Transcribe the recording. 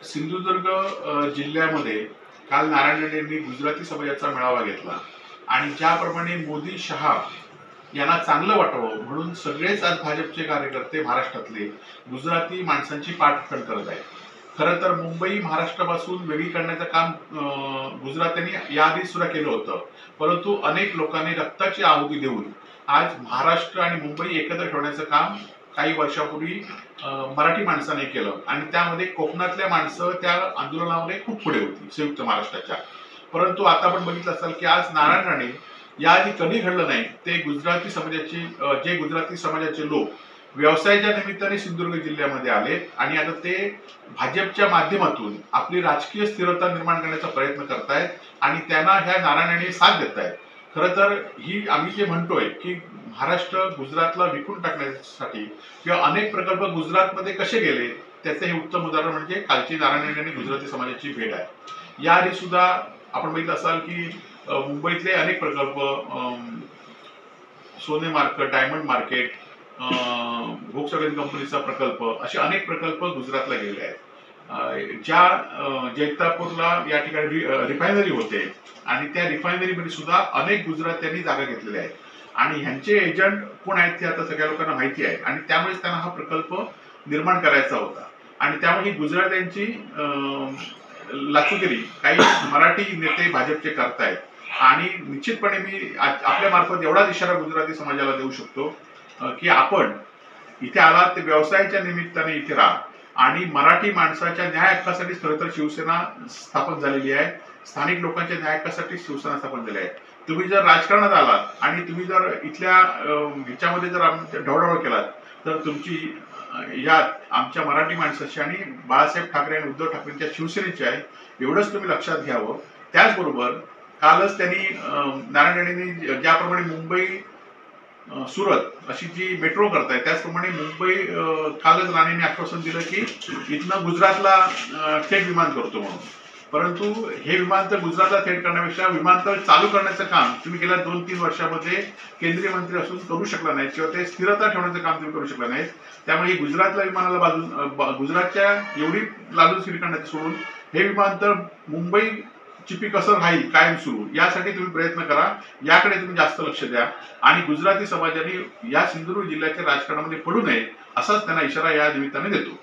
सिंधुदुर्ग जिल्ह्यामध्ये काल नारायण राणे यांनी गुजराती समाजाचा मेळावा घेतला आणि ज्याप्रमाणे मोदी शहा यांना चांगलं वाटावं म्हणून सगळेच आज भाजपचे कार्यकर्ते महाराष्ट्रातले गुजराती माणसांची पाठराखण करत आहेत. खरं तर मुंबई महाराष्ट्रापासून वेगळी करण्याचं काम गुजरात्यांनी याआधी सुद्धा केलं होतं, परंतु अनेक लोकांनी रक्ताची आहुती देऊन आज महाराष्ट्र आणि मुंबई एकत्र ठेवण्याचं काम काही वर्षापूर्वी मराठी माणसाने केलं आणि त्यामध्ये कोकणातल्या माणसं त्या आंदोलनामध्ये खूप पुढे होती संयुक्त महाराष्ट्राच्या. परंतु आता आपण बघितलं असाल की आज नारायण राणे याआधी कधी घडलं नाही ते गुजराती समाजाचे लोक व्यवसायाच्या निमित्ताने सिंधुदुर्ग जिल्ह्यामध्ये आले आणि आता ते भाजपच्या माध्यमातून आपली राजकीय स्थिरता निर्माण करण्याचा प्रयत्न करतायत आणि त्यांना ह्या नारायण राणे साथ देत आहेत. खरं तर ही आम्ही जे म्हणतोय की महाराष्ट्र गुजरातला विकून टाकण्यासाठी किंवा अनेक प्रकल्प गुजरातमध्ये कसे गेले त्याचे हे उत्तम उदाहरण म्हणजे कालची नारायण राणे आणि गुजराती समाजाची भेट आहे. याआधी सुद्धा आपण बघितलं असाल की मुंबईतले अनेक प्रकल्प, सोने मार्केट, डायमंड मार्केट, व्होक्सवॅगन कंपनीचा प्रकल्प, असे अनेक प्रकल्प गुजरातला गेले आहेत. ज्या जैतापूरला या ठिकाणी रिफायनरी होते आणि त्या रिफायनरीमध्ये सुद्धा अनेक गुजरात्यांनी जागा घेतलेल्या आहेत आणि ह्यांचे एजंट कोण आहेत ते आता सगळ्या लोकांना माहिती आहे आणि त्यामुळेच त्यांना हा प्रकल्प निर्माण करायचा होता आणि त्यामुळे ही गुजरात्यांची लाचुगिरी काही मराठी नेते भाजपचे करतायत आणि निश्चितपणे मी आपल्या मार्फत एवढाच इशारा गुजराती समाजाला देऊ शकतो की आपण इथे आलात ते व्यवसायाच्या निमित्ताने इथे राहा आणि मराठी माणसाच्या न्याय हक्कासाठी खरं तर शिवसेना स्थापन झालेली आहे. स्थानिक लोकांच्या न्याय हक्कासाठी शिवसेना स्थापन झाली आहे. तुम्ही जर राजकारणात आलात आणि तुम्ही जर इथल्या ह्याच्यामध्ये जर ढवढावळ केलात तर तुमची यात आमच्या मराठी माणसाची आणि बाळासाहेब ठाकरे आणि उद्धव ठाकरेंच्या शिवसेनेची आहे एवढंच तुम्ही लक्षात घ्यावं. त्याचबरोबर कालच त्यांनी नारायण राणेंनी ज्याप्रमाणे मुंबई सुरत अशी जी मेट्रो करताय त्याचप्रमाणे मुंबई कालच राणेंनी आश्वासन दिलं की इथनं गुजरातला थेट विमान करतो म्हणून. परंतु हे विमानतळ गुजरातला थेट करण्यापेक्षा विमानतळ चालू करण्याचं काम तुम्ही गेल्या 2-3 वर्षामध्ये केंद्रीय मंत्री असून करू शकला नाही किंवा ते स्थिरता ठेवण्याचं काम तुम्ही करू शकला नाही. त्यामुळे गुजरातला विमानाला बाजून गुजरातच्या एवढी लालूचगिरी करण्याचं सोडून हे विमानतळ मुंबई चिपी कसं राहील कायम सुरू यासाठी तुम्ही प्रयत्न करा. याकडे तुम्ही जास्त लक्ष द्या आणि गुजराती समाजाने या सिंधुदुर्ग जिल्ह्याच्या राजकारणामध्ये पडू नये असाच त्यांना इशारा या निमित्ताने देतो.